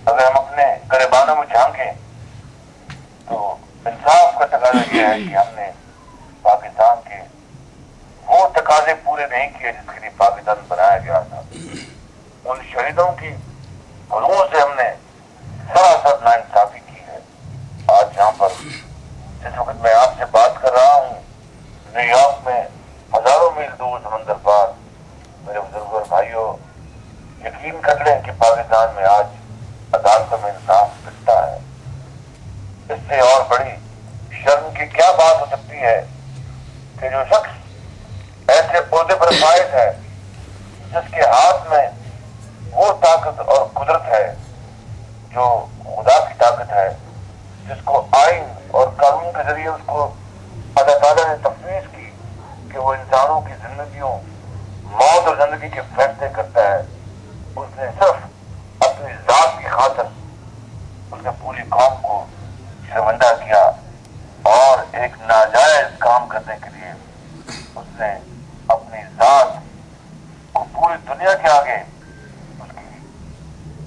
अगर हम अपने गिरबानों में झांकें तो इंसाफ का तकाजा यह है कि हमने पाकिस्तान के वो तकाजे पूरे नहीं किए जिसके लिए पाकिस्तान बनाया गया था। उन शहीदों की रूह से हमने सरासर नाइंसाफी की है। आज यहाँ पर जिस वक्त मैं आपसे बात कर रहा हूँ, न्यूयॉर्क में हजारों मील दूर समंदर पार मेरे बुजुर्ग और भाइयों, यकीन कर लें कि पाकिस्तान में आज अदालतों में इंसाफ मिलता है। इससे और बड़ी शर्म की क्या बात हो सकती है कि जो शख्स ऐसे ओहदे पर फायज है, जिसके हाथ में वो ताकत और कुदरत है जो खुदा की ताकत है, जिसको आइन और कानून के जरिए उसको अल्लाह ताला ने तफवीज की कि वो इंसानों की जिंदगियों, मौत और जिंदगी के फैसले करता है, उसने सिर्फ अपनी जात की खातिर उसने पूरी कौम को शर्मिंदा किया और एक नाजायज काम करने के लिए उसने अपनी जात को पूरी दुनिया के आगे उसकी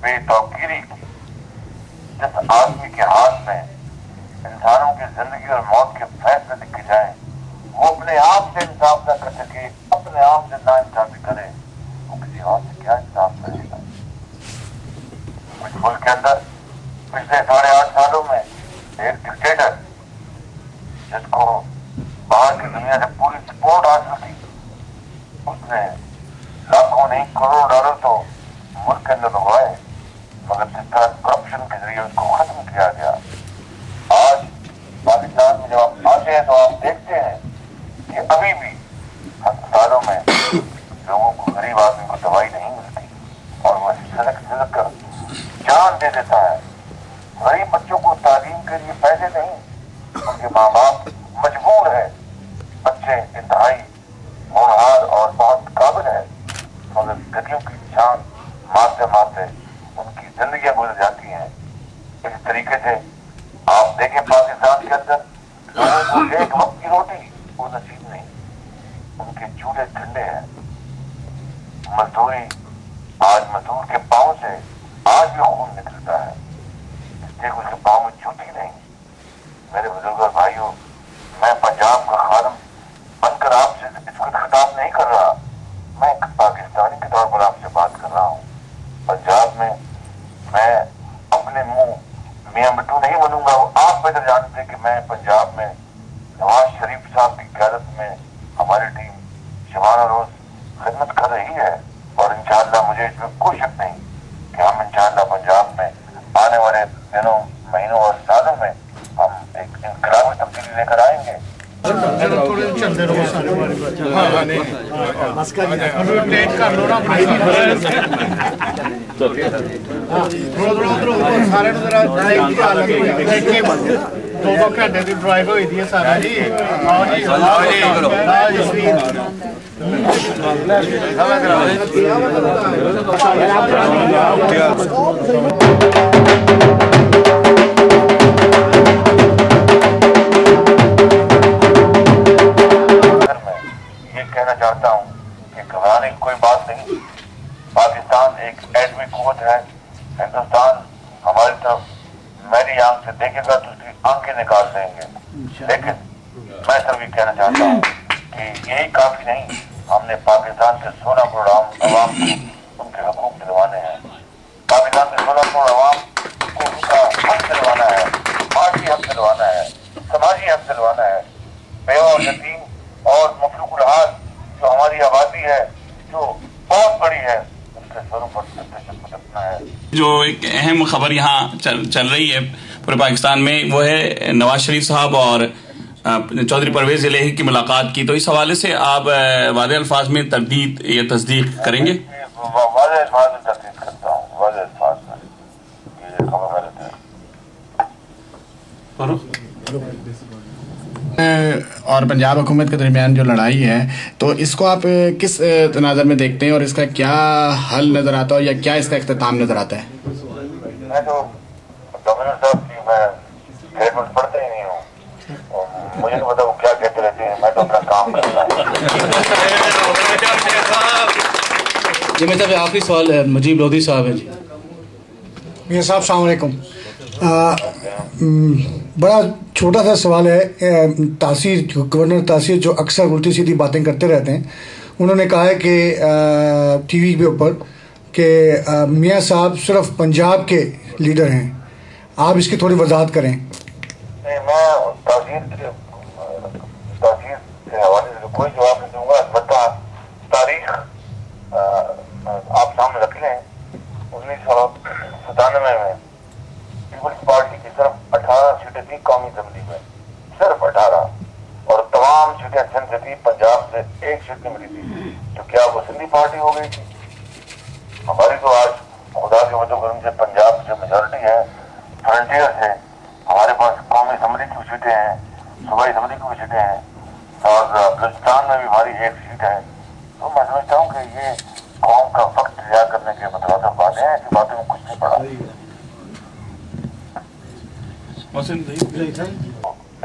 बेतौकीरी की। जिस आदमी के हाथ में इंसानों की जिंदगी और मौत के फैसले लिखे जाए, वो अपने आप से इंसाफ न कर सके, अपने आप से ना इंसाफी करे, वो किसी और से क्या इंसाफ करेगा। इस मुल्क के अंदर पिछले 8.5 सालों में एक डिक्टेटर जिसको बाहर की दुनिया से पूरी सपोर्ट हासिल थी, उसने लाखों नहीं करोड़ डॉलर तो मुल्क के अंदर लगवाए, मगर जिस तरह करप्शन के जरिए उसको खत्म किया गया। आज पाकिस्तान में जब आप आते हैं तो आप देखते हैं कि अभी भी अस्पतालों में लोगों को, गरीब आदमी को दवाई नहीं मिलती और वह सिलक सिलक कर जान दे देता है। गरीब बच्चों को तालीम के लिए पैसे नहीं, उनके माँ बाप मजबूर है। बच्चे इंतहाई होनहार और बहुत काबिल है, मगर गलियों की जान मारते मारते उनकी जिंदगियां गुजर जाती हैं। इस तरीके से आप देखें पाकिस्तान के अंदर लोगों को एक वक्त की रोटी वो नसीब नहीं, उनके चूल्हे ठंडे हैं। मजदूरी, आज मजदूर के पाँव से आज भी खून निकलता है, इसलिए उसके पाँव में जूती नहीं। मेरे बुजुर्ग और भाइयों, मैं पंजाब का खादम बनकर आपसे इस वक्त खिताब नहीं कर रहा, मैं एक पाकिस्तानी के तौर पर आपसे बात कर रहा हूँ। पंजाब में मैं अपने मुंह मियां मिट्टू नहीं बनूंगा। आप बेहतर जानते कि मैं पंजाब में नवाज शरीफ साहब की क़यादत में हमारी टीम शबाना रोज खिदमत कर रही है और इंशाअल्लाह मुझे इसमें कोई शक नहीं कि हम इंशाअल्लाह पंजाब में आने वाले दिनों, महीनों और सालों में हम एक इनकलाबी तब्दीली लेकर आएंगे। दो घंटे की ड्राइव हुई थी सारा जी। कहना चाहता हूँ कि घबराने की कोई बात नहीं। पाकिस्तान एक एटमी कुव्वत है। हिंदुस्तान हमारी तरफ मेरी आंख से देखेगा तो उसकी आंखें निकाल देंगे। लेकिन मैं सिर्फ ये कहना चाहता हूँ कि यही काफी नहीं, हमने पाकिस्तान के 16 करोड़ अवाम को उनके हकूक दिलवाने हैं। पाकिस्तान के 16 करोड़ अवाम को उनका हक दिलवाना है, माशी हक दिलवाना है, समाजी हक दिलवाना है। बेवा और यतीम और मफलूकुल हाल जो हमारी आबादी है, जो बहुत बड़ी है, उसके स्वरूप पर रखना है। जो एक अहम खबर यहाँ चल रही है पूरे पाकिस्तान में, वो है नवाज शरीफ साहब और चौधरी परवेज इलाही की मुलाकात की। तो इस हवाले से आप वाज़े अल्फाज में तरदीद या तस्दीक करेंगे? वाज़े अल्फाज में तस्दीक करता हूँ, वाज़े अल्फाज में ये खबर गलत है। और पंजाब हुकूमत के दरमियान जो लड़ाई है, तो इसको आप किस तनाज़र में देखते हैं और इसका क्या हल नज़र आता है या क्या इसका इख्तिताम नज़र आता है? मैं तो गवर्नर साहब की मैं स्टेटमेंट पढ़ता ही नहीं हूँ, मुझे तो पता वो क्या कहते रहते हैं, मैं तो अपना काम करता हूँ। जी मेरे आखिरी सवाल मुजीब लोधी साहब है जी। मियां साहब अस्सलाम वालेकुम। बड़ा छोटा सा सवाल है। तासीर गवर्नर तासीर जो अक्सर उल्टी सीधी बातें करते रहते हैं, उन्होंने कहा है कि टीवी के ऊपर कि मियां साहब सिर्फ पंजाब के लीडर हैं। आप इसकी थोड़ी वजाहत करें। नहीं, मैं तासीर के हवाले से कोई जवाब नहीं दूंगा। अलबत्ता तारीख आप सामने रख लें। 1997 में पीपल्स पार्टी की सिर्फ 18 सीटें थी कौमी असेंबली में, सिर्फ 18, और तमाम सीटें सिंध से थी, पंजाब से एक सीट नहीं मिली थी। तो क्या वो सिंधी पार्टी हो गई थी? हमारी तो आज खुदा के वजह से पंजाब से मेजोरिटी है, फ्रंटियर से हमारे पास कौमी असेंबली की सीटें हैं, सूबाई असेंबली की सीटें हैं, और बलूचिस्तान में भी हमारी एक सीट है। तो मैं समझता हूँ कि ये कौम का वक्त तैयार करने के मतलब बातें हैं, ऐसी बातों में कुछ नहीं पड़ा।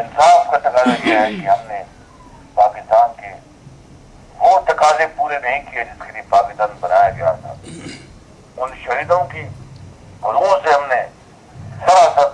इंसाफ का तकाजा यह है कि हमने पाकिस्तान के वो तकाजे पूरे नहीं किए जिसके लिए पाकिस्तान बनाया गया था। उन शहीदों की रूह से हमने सरासर